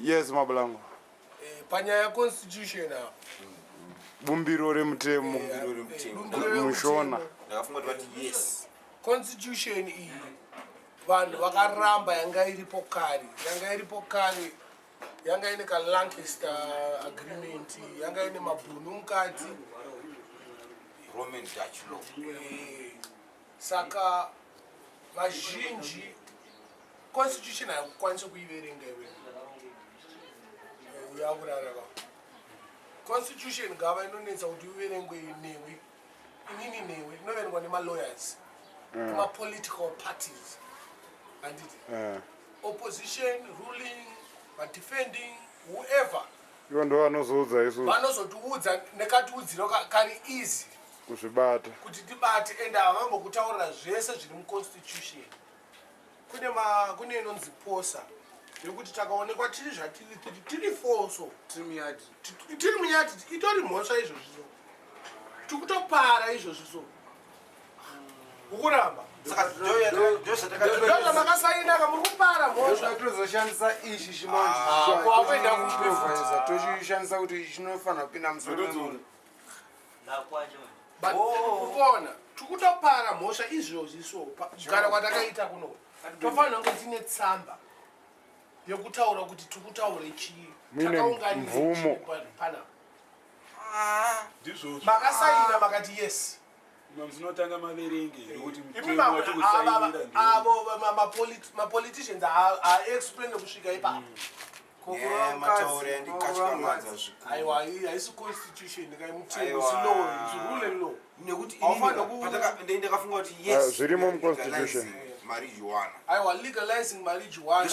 Yes, Mabalango. Panyaya constitution now. Bumbiro remutemo. Mushona. Ndakafunga kuti yes. Constitution iyi vanhu vakaramba yanga iripo kare yanga ine Lancaster agreement yanga ine mabhunu mukati Roman Dutch law. Saka vazhinji constitution haikukwanisa kuiverenga iwe yakurarava constitution gava inonetsa kuti uverengwe newe inini newe inoverengwa nemalawyers ema-political parties anditi opposition ruling defending whoever ivo ndo vanozoudza isusu vanozotiudza nekatiudziro kari easy kuzvibata kuti tibate ende havambokutaurira zvese zviri muconstitution kune inonzi posa yekuti takaonekwa tiri zvatiri tiri foso tiri munyati itori mhosva izvozviso tikutopara izvozviso ukuramba ndoza makasainaka muri kupara mhosva tozoshandisa ichi chimanje kwakuenda kuprovisa toshishandisa kuti chinofanira kupinda musoro ukona tikutopara mhosva izvozviso kugara kwatakaita kuno tofanira kunge tine tsamba yokutaura kuti tikutaure chii takaunganimvumo panapa makasaina makati yes Mamzinotanga maverenge kuti avo mapoliticians explain kusvika ipapo aiwa haisi constitution kaimutemo zirule law nekuti ndakafunga kuti yes zvirimo muconstitution marijuana aiwa legalizing marijuana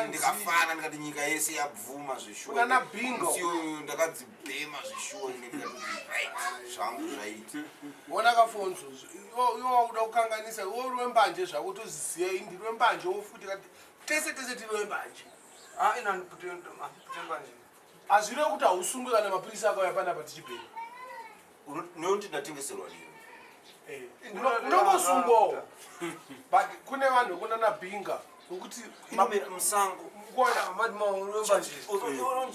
ndikafana ndikati nyika yese yabvuma zvishuwa kuna bingo ndakadzibhema zvishuwa zvangu zvaita wona kafonzo iwo wakuda kukanganisa iwo rwembanje zvako toziziya indi rwembanje wofuti kati tese tiri rwembanje hazvire kuti hausungwe kana mapurisa akauya panapa tichibhera nokuti ndatengeserwa lino unongosungwawo but kune vanhu vekunana bhinga nokuti musango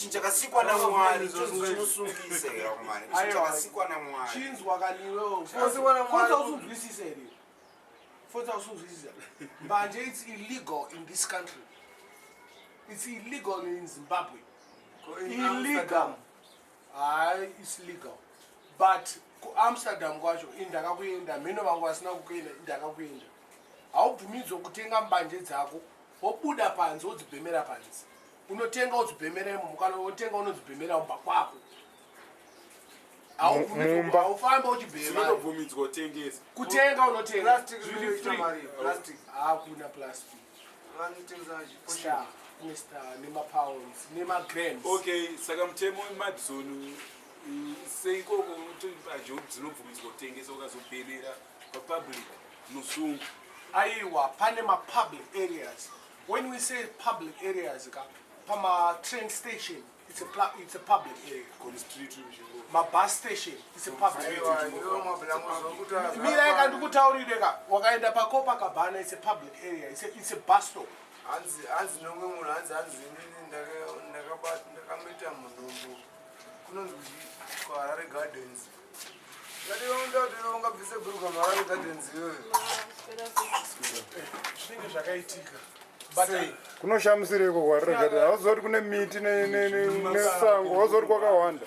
chakasikwa namwari chinosungisa era kumari chakasikwa namwari chinzwa kaniwewo usuzwisisa here fota usuzwisisa mbanje it's illegal in this country it's illegal in Zimbabwe illegal it's legal but kuAmsterdam kwacho indakakuenda mhino vangu vasina kukuenda indakakuenda haubvumidzwa kutenga mbanje dzako wobuda panze wodzibhemera panze unotenga wodzibhemera imo kana unotenga unodzibhemera mumba kwako haufamba uchibhemabvumidzwa kutengesa kutenga unotenga hakuna plastic nemapounds nemagrams okay saka mutemo wemadzono seikoko ajo dzinobvumidzwa kutengesa ukazobhemera papublic musungu aiwa pane mapublic areas when we say public areas pama-train station it's a public area mabus station it's a public area mira ikandikutaurireka wakaenda paCopacabana it's a public area it's a bus stop hanzi nomwe munhu hanzi ndakamboita munhumbu kunonzi kuti kwaHarare Gardens ungabvise guru kwaHarare Gardens iyoyo zvinenge zvakaitika kunoshamisireko kwaHarare Gardens hauziva kuti kune miti nesango hauziva kuti kwakawanda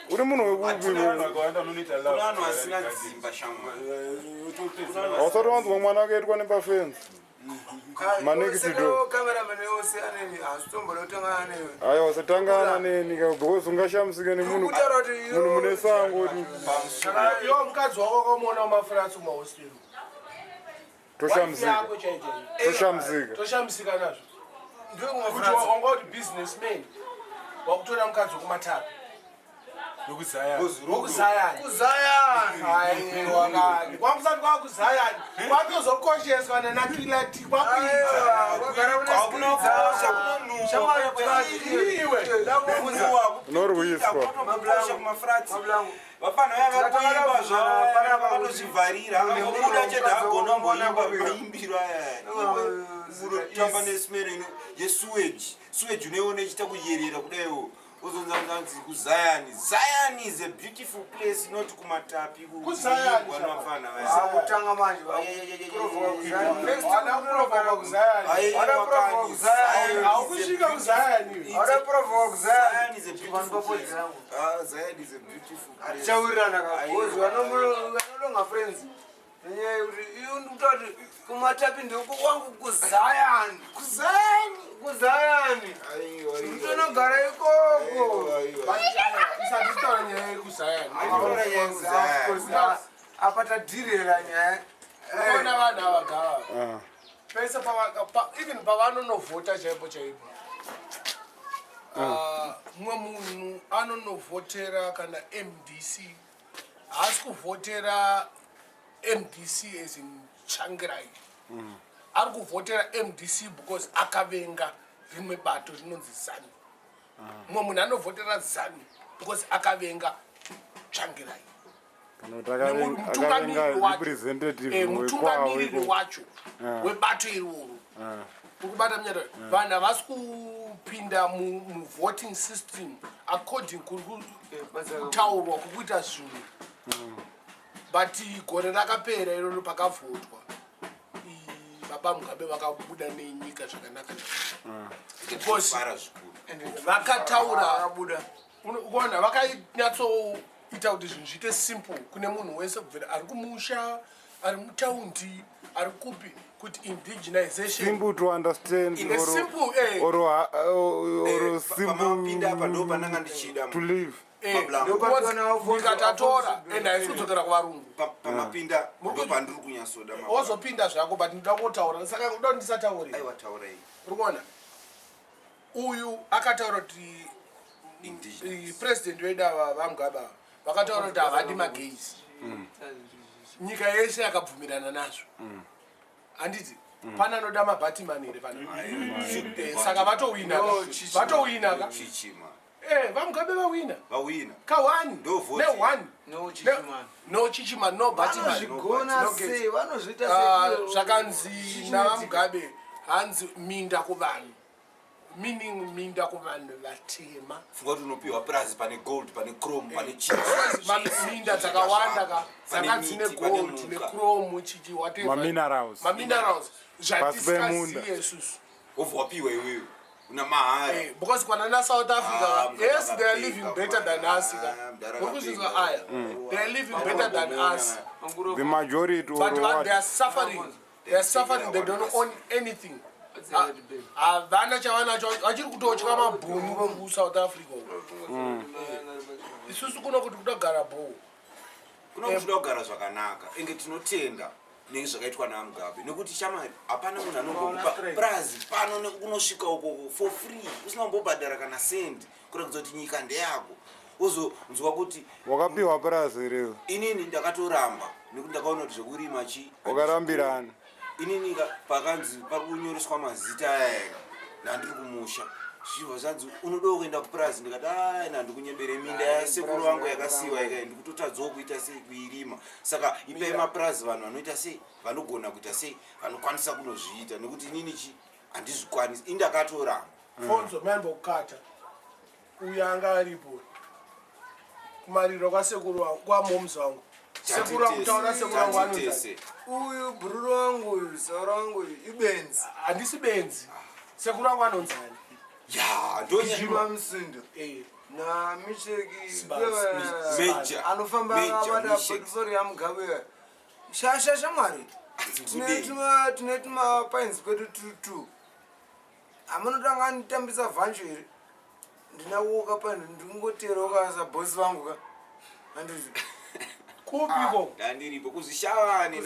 uri munhu wekuvanhu vasina dzimba shamwa hausati wanzwa mwana akaitwa nepafenzi aiwa wasatangana neni because ungashamisike nemunhu mune sango iwo mukadzi wako wakamuona mumafurasi mumahostero toshamisika nazvo kuti wanga kuti businessman wakutora mukadzi wokumatapa wokuzayani kwakusati kwakuzayani kwatozokosheswa nanakilati unorwiswa vafana vakaimba zvavakatozvivharira uda chete agonomboimba maimbiro aya urotamba nesimero ino yesewage unoiona ichita kuyerera kudaiwo uzonzanganzi kuZion. Zion is a beautiful place, not kumatapi kuZion akutanga manje Zion is a beautiful place. chaurirana kagozi vanolonga friends nenyaya yekuti iyu ndikutoti kumatapi ndiko kwangu kuZion nditonogara ikoko apa tadhirera nyaya ona vanhu avagava pese even pavanonovhota chaipo chaipo mumwe munhu anonovhotera kana MDC haasi kuvhotera MDC as in changirai ari kuvhotera MDC because akavenga rimwe bato rinonzi ZANU. Mumwe munhu anovhotera ZANU because akavenga changirai. Mutungamiriri wacho webato iroro ukubata munyata vanhu havasi kupinda muvoting system according kutaurwa kukuita zvinhu but gore rakapera iroro pakavhotwa baba Mugabe vakabuda nenyika zvakanaka because vakataura ukaona vakanyatsoita kuti zvinhu zviite simple kune munhu wese kubvira ari kumusha ari mutaundi ari kupi kuti indigenization simple to understand simple or simple to live ndikatatora ende haisi kudzokera kuvarungu pamapinda ndopandiri kunyasoda ozopinda zvako but ndinoda kutaura saka kuda ndisataure uri kuona uyu akataura kuti president wedava vaMugabe vakataura kuti havadi magezi nyika yese yakabvumirana nazvo handiti pana anoda mabhatimani here pana saka vatowina vaMugabe vawina ka1 ne1 no chichimani no bhatimani zvakanzi navaMugabe hanzi minda kuvanhu meaning minda kuvanhu vatema funga kuti unopiwa prize pane gold pane chrome pane minda dzakawanda dzanga dzine gold nechrome chichi whatever maminerals zvatisingaziye isusu wobva wapiwa iweyo una mahari because kwanana South Africa yes they are living better than us ukuzizwa aya they are living better than us the majority but they are suffering they don't own anything havana chavanacho vachiri kutotya mabhunu muSouth Africa isusu kuno kuti kutogara bho kuno kuti kutogara zvakanaka enge tinotenda nezvakaitwa naMugabe nekuti shamari hapana munhu anongokupa prize pano unosvika uko for free usina kumbobhadhara kana sendi kuratidza kuti nyika ndeyako wozonzwa kuti wakapiwa prize reo inini ndakatoramba nekuti ndakaona kuti zvekurima wakarambirana inini pakanzi pari kunyoreswa mazita aya nandiri kumusha zvinhu zvanzi unoda kuenda kuprize ndikati nandi kunyebere minda yasekuru vangu yakasiyiwa ika ndikutotadzawo kuita sei kuirima saka ipai maprize vanhu vanoita sei vanogona kuita sei vanokwanisa kunozviita nekuti inini handizvikwanisi indakatoramba Alphonso mambo kukata uyu anga aripo kumariro kwasekuru wangu kwamomzi wangu sekuru akutaura sekuru wangu anonzi uyu bhururu wangu uyu sauro wangu uyu ibenzi handisi benzi sekuru wangu anonzani ndojima musindo namisheki anofamba akabata bhekisori yaMugabe shasha mwari tine tumapainzi kwedu tutu amunotanga anitambisa vhancho here ndinawoka pano ndingotera ukasa bhosi vangu ka handiti kupiko ndandiripo kuzishavani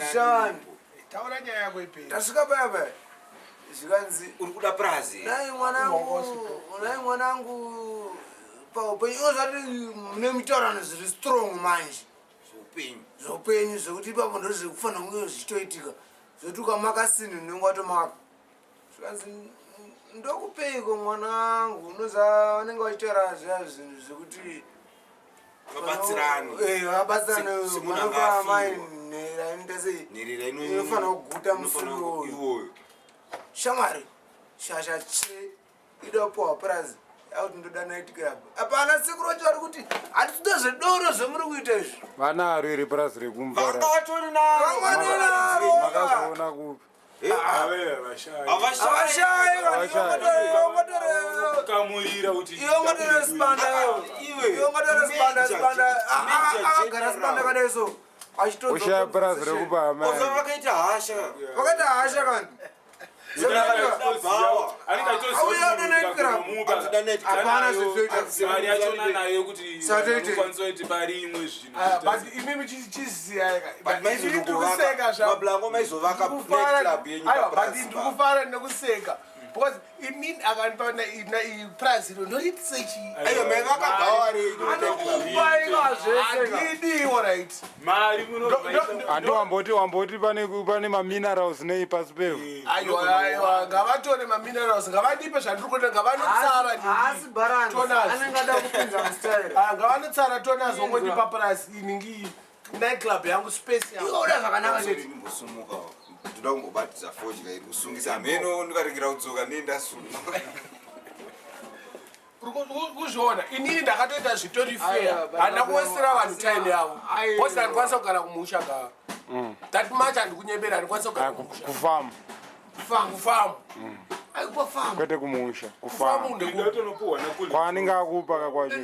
taura nyaya yako ipera tasvika paya zvikanzi uri kuda prazi nai mwanangu paupenyu ozati mune mitaurano zviri strong manje zveupenyu zvekuti ipapo ndo zviri kufanira kunge zvichitoitika zvokuti ukamakasini unenge watomaka zvikanzi ndokupeiko mwanangu unoza vanenge vachitaura zviya zvinhu zvekuti vabatsirane vanopa mai nhera inoita sei inofanira kuguta musoro iwoyo shamwari shasha che idopowa prize yauti ndoda night club apana sekuru wacho ari kuti hatitoda zvedoro zvemuri kuita izvi vanaro iri purazi rekumbara vakatori naro makazoona kupi kamurira kuti iwongotora spanda kadaiso ushaya purazi rekupa hama vakaita hasha kandi mari yachona nayo kuti kwanisa kuti pari imwe imimi chiziya mablango maizovaka club yenyu ndikufara nekuseka because inini akanipa prize iro ndoritisechi ayo anokupaikazveseidiwo right mari handi wamboti pane maminerals nei pasi pevo aiwa ngavatore maminerals ngavadipe zvandiri kuda ngavanotsara ngavanotsara tonazo ngodipa prize iningi night club yangu space iwoda zvakanaka chete imbosumuka ndoda kungobatidza fodya iri kusungisa mheno ndikaregera kudzoka nendasumuka kuzviona inini ndakatoita zvitori fair handina kuwesera vanhu time yavo bhosi handikwanisa kugara kumusha gava that much handikunyembera handikwanisa kugara kumusha kufamu kwete kumusha kufamu kwaanenge akupaka kwacho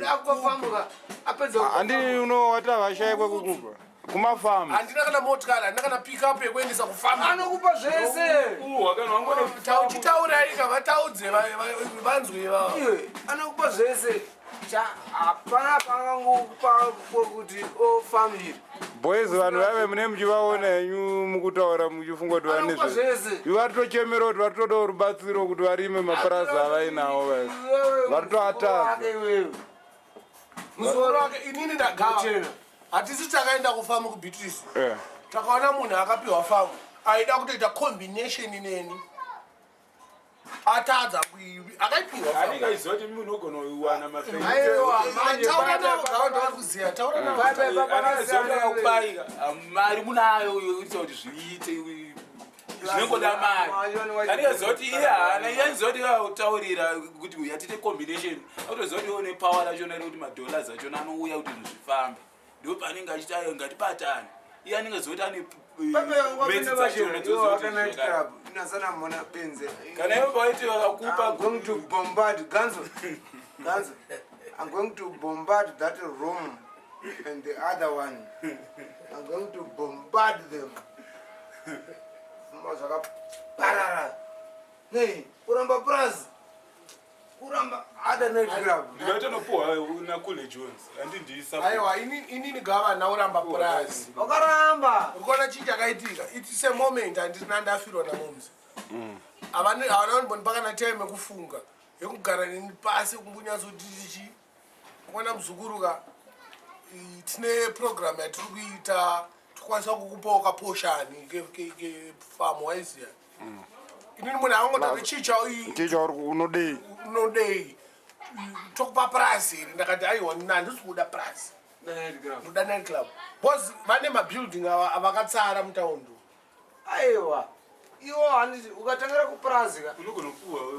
handi unowata vashaya kwekukupa kumafamu handina kana motikari handina kana pickup yekuendesa kufamu anokupa zvese chitauraika vataudze vanzwe iwe anokupa zvese hapana pangangokupa kuti ofamu iri boys vanhu vave mune muchivaona henyu mukutaura muchifunga kuti vane varitochemera kuti varitoda rubatsiro kuti varime mapurazi avainawo varitoatadza musoro wake inini ndagava hatisi takaenda kufamu kubeatrice takaona munhu akapiwa famu aida kutoita combination neni atadza kuivi akaipiwa famuaiziva kuti munhu ogona kuwana mafeakubaika mari munayo yokuita kuti zviite zvinongoda mari andikaziva kuti iye hana iyanziva kuti autaurira kuti yatite combination autoziva kuti one power rachona rekuti madollars achona anouya kuti zvifambe ndo paanenge achita ngatibatane iye anenge ziva kuti ane metsi dzachona kana ivo paiti vakakupa going to bombard Ganzo. I'm going to bombard that room and the other one. I'm going to bombard them. Hey, uramba prize. Uramba other night club. ndikatonopuhwa nakule jones handindisa aiwa inini gava nauramba prize Wakaramba. ukona chii chakaitika it's a moment handina ndafirwa namomzi havana mbondipakana time yekufunga yekugara neni pasi kumbunyazoditichi kuona muzukuru tine program yatiri kuita tikwanisa kukupawo kaposhani kefamu waiziya inini munhu akangodati chicha unodei tokupa prize here ndakati aiwa handisi kuda prize ndoda night club bcause vane mabuilding avakatsara mutaundo Aiwa. Iwo handiti ukatangira kuprazika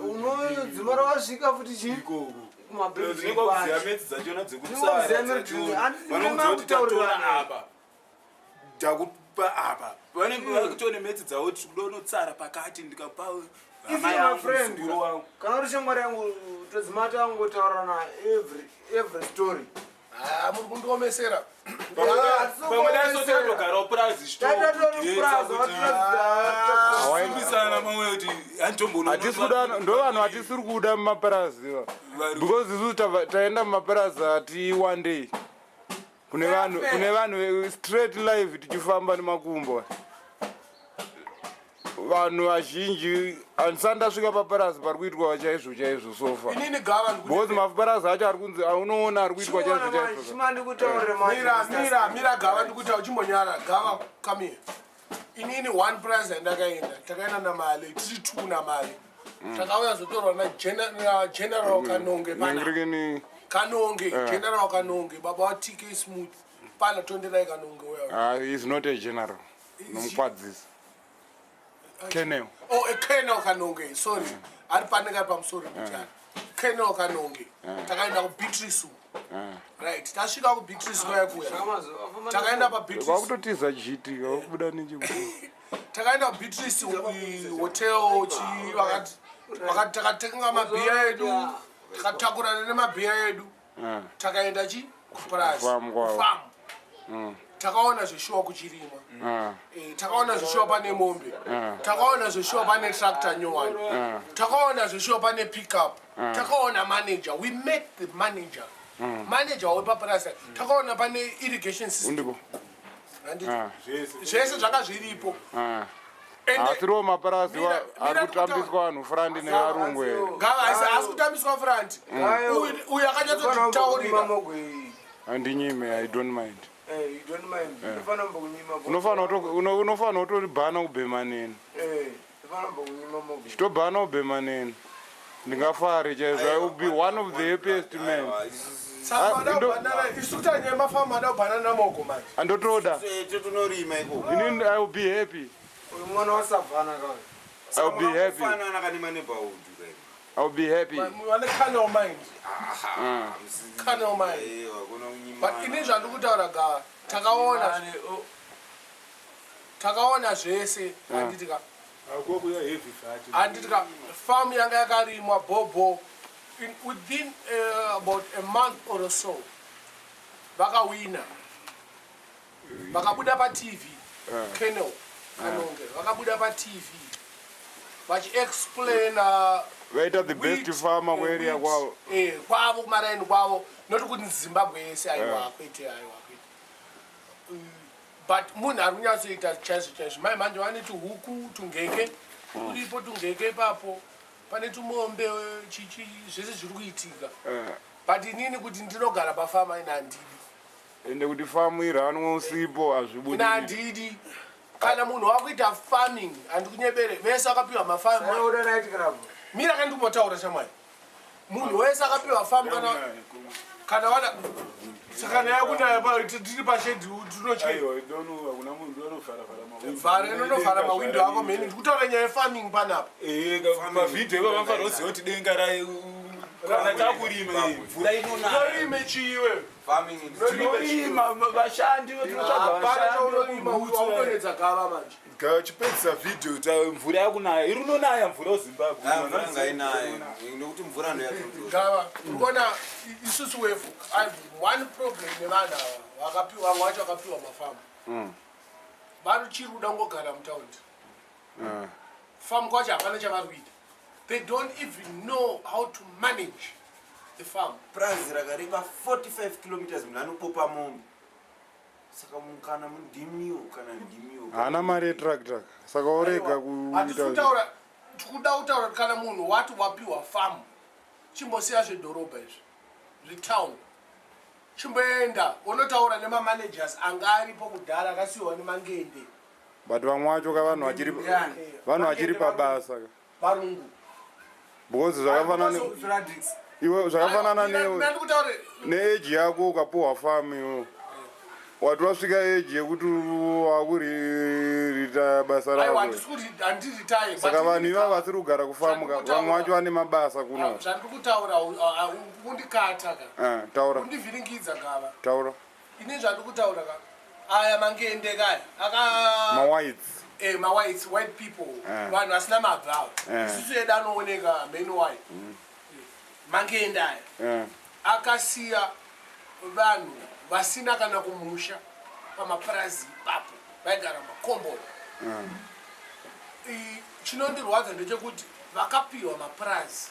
unodzimara wasvika futi chii kuziva metsi dzachona dzekutsaravanoudzoti apa takupa apa vanenge vakutone metsi dzavo tikudonotsara pakati ndikapa hama yangu kana uri shamwari yangu todzimata yangotaurana every story muri kundiomesera pamwedaisototogarawo purazimbisana mamwe kuti ndo vanhu hatisiri kuda mumapurazi because isu taenda mumapurazi hati one day kune vanhu straight live tichifamba nemakumbo vanhu vazhinji handisati ndasvika paparazi pari kuitwa chaizvo sofa because maparazi acho ari kunzi unoona ari kuitwa chaizvo mira gava ndikuta uchimbonyara gava kamie inini one prize andakaenda takaenda namali tiri two namali takauya zotorwa nageneral kanonge kanonge general kanonge baba watk smooth pana tonderai kanonge is not a general nomukwadzisi Keneo. Oh, a Colonel Kanonge, sorry. Ari paneka pamusoro kuchana. Colonel Kanonge. Takaenda kuBeatrice. Right. Tasvika kuBeatrice kwayakuya. Takaenda paBeatrice. Kwakutotiza chiti, kwakubuda nechibuda. Takaenda kuBeatrice hotel vakati takatenga mabhiya edu, takatakurana nemabhiya edu. Takaenda kuPlaza. Farm. Takaona zveshuwa kuchirimwa. Takaona zveshuwa pane mombe. Takaona zveshuwa pane tractor nyowani. Takaona zveshuwa pane pickup. Takaona manager. We met the manager. Manager wepaPlaza. Takaona pane irrigation system. Zvese zvanga zviripo. Asiro maparazi ari kutambiswa vanhu Frandi nevarungwe. Asi kutambiswa Frandi. Uyu akanyatsotaurira. Handinyime, I don't mind. You don't mind. Unofana kutoribhana ubhemaneni. Chitobhana ubhemaneni. Ndingafari chaizvo. I will be one of the happiest men. Andotoda. Inini I will be happy. I will be happy. I will be happy. Carnal mind. Carnal mind. But inini zvandikutaura gava takaona zvese handitika farm yanga yakarimwa bhobho within about a month or so vakawina vakabuda paTV Colonel Kanonge vakabuda paTV vachiexplaina vaita the best farmer kuarea kwavo kwavo kumaraini kwavo noti kuti Zimbabwe yese aiwa kwete but munhu ari kunyatsoita chaizvo mai manje vane tuhuku tungeke turipo tungeke ipapo pane tumombe chichi zvese zviri kuitika but inini kuti ndinogara pafama ina handidi ende kuti famu iranwe usipo hazvibudi ina handidi kana munhu wakuita farming handikunyebere vese akapiwa mafamu mira kandimbotaura shamwari munhu wese akapiwa famu kana wada saka naye kunaya tiri pashedhi tunovhara inonovhara mawindo ako mheni ndikutaura nyaya yefarming panapa mavhidho ivo vanofanira kuziva kuti denga kana takurima mvura inorime chiwe tinorima vashandi tinotsvaga gava manje chipedzisa vhidho mvura yakunaya iri unonaya mvura weZimbabwe nekuti mvura gava urikuona isusu wefu one problem nevanhu ava vakapiwa vamwe vacho vakapiwa mafamu varuchiri kuda kungogara mutaundi famu kwacho hapana chavari kuita they don't even know how to manage the farm prazi rakareba 45 kilometers munhu anopopa mombe saka kana ndimiwo haana mari yetractor saka orega kuita tikuda kutaura kuti kana munhu wati wapiwa famu chimbosiya zvedhorobha izvi zvetown chimboenda unotaura nemamanagers anga aripo kudhara akasiyiwa nemangende but vamwe vacho ka vanhu vachiri pabasa varungu because zvakafanana neeji yako ukapuhwa famu iwo wati wasvika eji yekuti wakurita basa rako saka vanhu ivavo vasiri kugara kufamuka vamwe vacho vane mabasa kuno zvandiri kutaura kundikata taura kundivhiringidza gava taura ini zvandiri kutaura ka aya mangende kaya mawhites white people vanhu vasina mabvawo isusu edu anooneka many white mangende aya akasiya vanhu vasina kana kumusha pamapurazi ipapo vaigara makomboni chinondirwadza ndechekuti vakapiwa mapurazi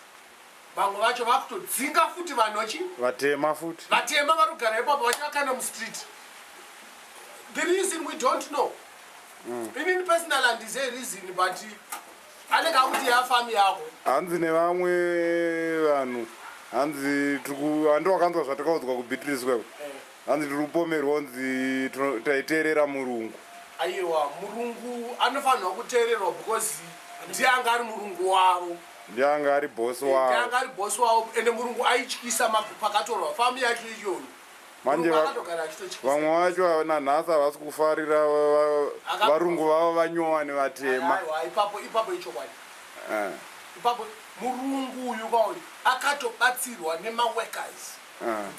vamwe vacho vakutodzinga futi vanhochi vatema vari kugara ipapo vachivakanda mustreet the reason we don't know inini personal handizive reason but anenge akuti yafamu yako hanzi nevamwe vanhu hanzi handiwakanzwa zvatakaudzwa kuBeatrice kweko hanzi tiri kupomerwa kunzi taiteerera murungu aiwa murungu anofanirwa kuteererwa because ndiye anga ari murungu wavo ndiye anga ari bosi wavo ende murungu aityisa pakatorwa famu yake iyoyo manje vamwe vacho nanhasi havasi kufarira varungu vavo vanyowa nevatema. Ipapo ichokwadi. Ipapo murungu uyu kwauri akatobatsirwa nemaworkers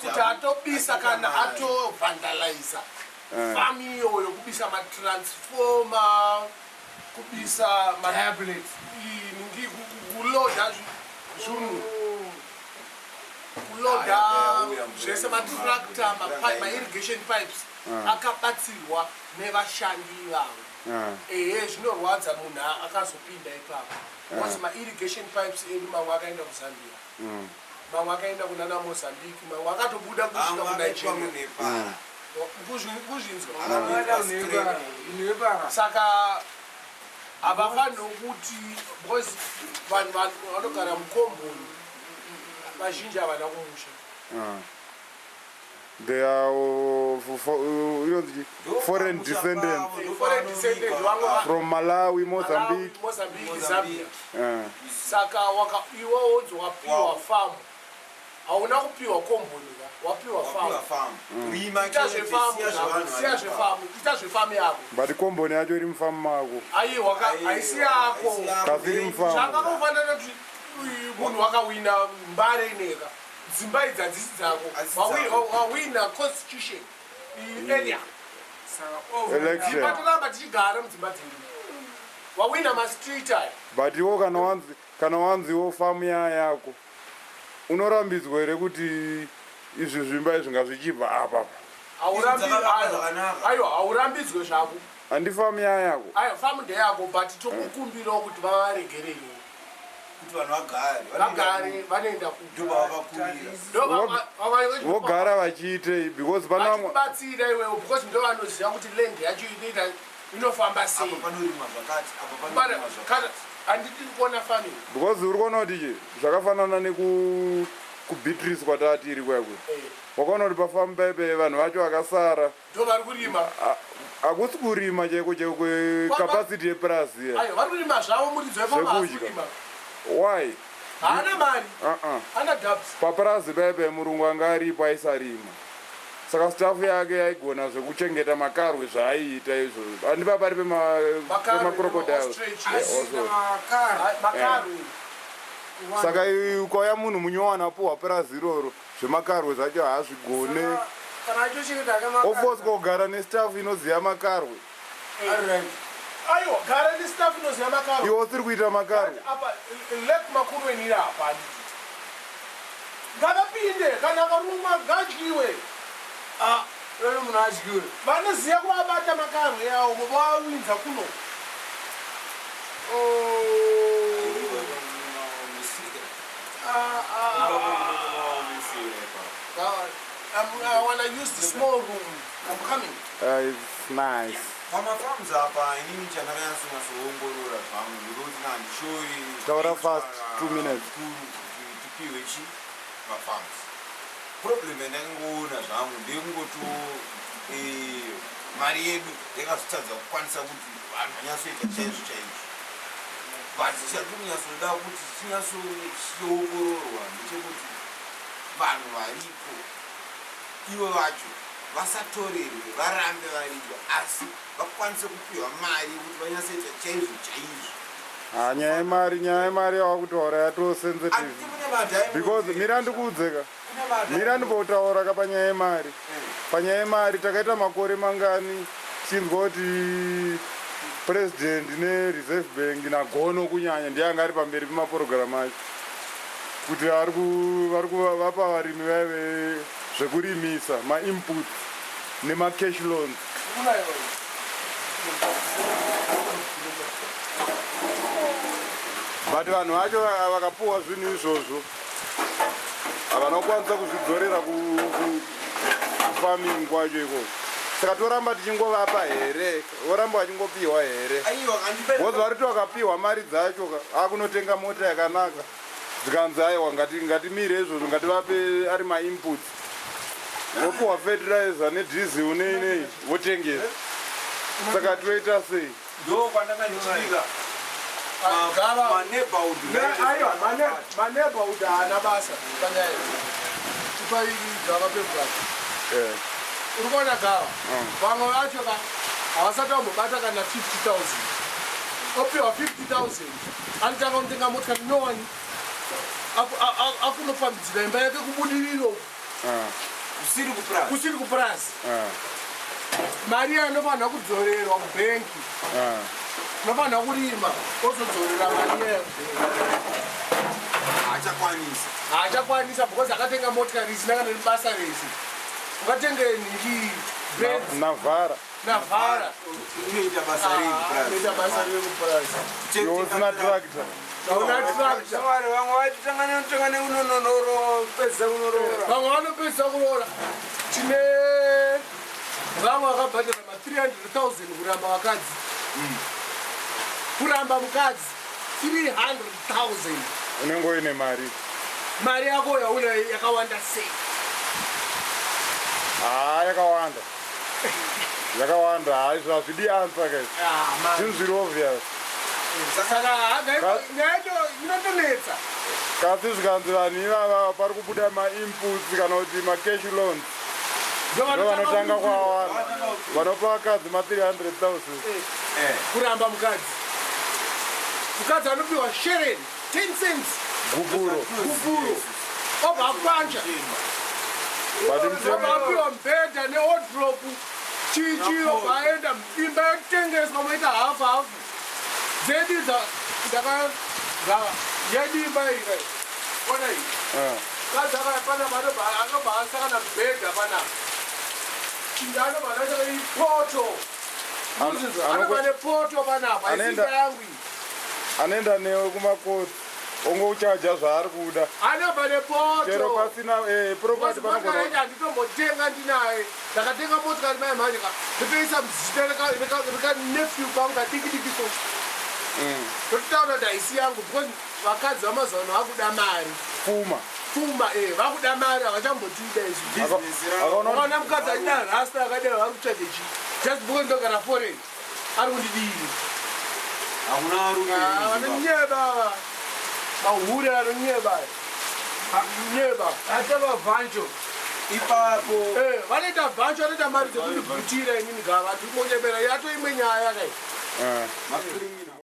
kuti atobisa kana atovandaliza famu iyoyo, kubisa matransformer, kubisa kuloda zvinhu, kuloda zvese matractor, mairrigation pipes akabatsirwa nevashandi vavo. Ehe, zvinorwadza munhu akazopinda ipapo. Because mairrigation pipes edu mamwe akaenda kuZambia, mamwe akaenda kunana Mozambique, mamwe akatobuda kusvika kuNigeria. Kuzvinzwa. Saka havafaniri kuti because vanhu vanogara mukomboni vazhinji havana kumusha. They are foreign descendants from Malawi, Mozambique, Zambia. Saka iwe udzi wapiwa famu, hauna kupiwa komboni, wapiwa famu. Ita zvefamu, ita zvefamu yako. But komboni yacho iri mufamu mako. Aiwa, haisi yako. Kasiri mufamu. Zvakafanana kuti munhu wakawina Mbare ineka. Dzimba idzi hadzisi dzako. Wawina constitution area. Election. Toramba tichigara mudzimba dzedu. Wawina ma-street aya. But iwo kana wanziwo famu yako, unorambidzwa here kuti izvi zvimba izvi ngazvichibva apa? Aiwa, haurambidzwe zvako. Handi famu yako. Aiwa, famu ndeyako, but tokukumbirawo kuti vavaregerei. Vagare vanoenda vogara vachiitei because vanobatsira iwewo because ndo vanoziva kuti land yacho inofamba sei. Handiti kuona farming because uri kuona kuti zvakafanana nekubeatrice kwatatiri kwekwe, wakaona kuti pafamu paipe vanhu vacho vakasara ndo vari kurima. hakusi kurima chaiko capacity yepurazi vari kurima zvavo muridzo yepakurima. Why? Hana mari. Hana dubs. Paparazi paipe murungu anga aripo aisarima. Saka staff yake yaigona zvekuchengeta makarwe zvaaiita izvozvo. Handipa pari pemacrocodiles. Saka ukauya munhu munyowana puhwa purazi iroro, zvemakarwe zvacho haazvigone. Ofoswa kugara nestaff inoziva makarwe. Aiwa, gara nestaff inoziva makarwe. Iwo usiri kuita makarwe. Let Magribhi apa. Ngavapinde kana varumwa gadyiwe. Munhu adyiwe. Vanoziva kuvabata makarwe avo vawinza kuno. I want to use the small room. I'm coming. It's nice. Pamafarms apa inini chandakanyatsoongorora zvangu ndikuti handishori taura fast 2 minutes tipiwe chi mafarms. Problem yandangoona zvangu ndekungoto mari yedu yakazotadza kukwanisa kuti vanhu vanyatsoita chaizvo chaizvo, but chatirikunyatsooda kuti chinyatsoongororwa ndechekuti vanhu varipo ivo vacho vasatorerwe varambe varipo asi vakwanise kupiwa mari kuti vanyatsoita chaizvo chaizvo. Nyaya yemari yawakutaura yatosensitive because mirandikuudzeka mirandipotaura kapanyaya yemari. Panyaya yemari takaita makore mangani chinzwa kuti president nereserve bank nagono kunyanya ndiye anga ari pamberi pemapurogiramu acho kuti vari kuvapa varimi vaive zvekurimisa mainputs nemacash loans. But vanhu vacho vakapuwa zvinhu izvozvo havana kukwanisa kuzvidzorera kufarming kwacho ikoko. Saka toramba tichingovapa here, voramba vachingopiwa here. Bozi variti vakapiwa mari dzacho akunotenga mota yakanaka zvikanzi aiwa ngatimire izvozvo ngativape ari mainputs, vopiwa fertilizer nedhizel neinei votengesa. Saka toita sei? Ndo kwandakanyora maneighborhood haana basa panyaya tipairi gava pebwati uri kuona gava vamwe vacho havasati vambobata kana 50,000 opiwa 50,000 anotanga kutenga motikari nowani akunofambidzira imba yake kubudiriro kusiri kupurasi mari anofanira kudzorerwa kubhenki unofanira kurima ozodzorera mari yayo haachakwanisa because akatenga motikari isina kana nebasa rese ukatenge nhiki navhara inoita basa rei kupurasi usina tractor vamwe vaitotangane unononoro pedza kunorora vamwe vanopedza kuroora tine vamwe vakabhadhara ma300,000 kuramba vakadzi kuramba mukadzi 300,000 unenge uine mari yako yauna yakawanda sei yakawanda hai zvazvidi answer guys seems very obvious saka inotonetsa kasi zvikanzi vanhu ivava pari kubuda mainputs kana kuti macash loans vanotanga kwawana vanopa vakadzi ma300,000 kuramba mukadzi anopiwa shereni 10 cents gupuro obva apanja apiwa mbedha nehodropu chichio vaenda imba yokutengeswa moita hafu dzedi ndakagava yedimba ika ona iyi kadzakapana anobva asakana mbedha panapa chinda anobva anasaka ipoto anobva nepoto panapa isinga yangu anoenda newe kumakoti onge uchaja zvaari kuda anobva nepoto chero pasina property motikari handitombotenga ndinaye ndakatenga motikari mai mhanyika ndotoisa muzita rekanephew kangu kadikidikiso tototaura kuti haisi yangu because vakadzi vamazuva ano vakuda mari pfuma vakuda mari havachambotida izvakaona mukadzi achina rasta akadai vari kutsvage chi just because ndogara foreign ari kundidii vanonyeba mahure anonyeba atava vhancho ipapo vanoita vhancho vanoita mari dzekundigutira inini gava ndimonyebera yato imwe nyaya kai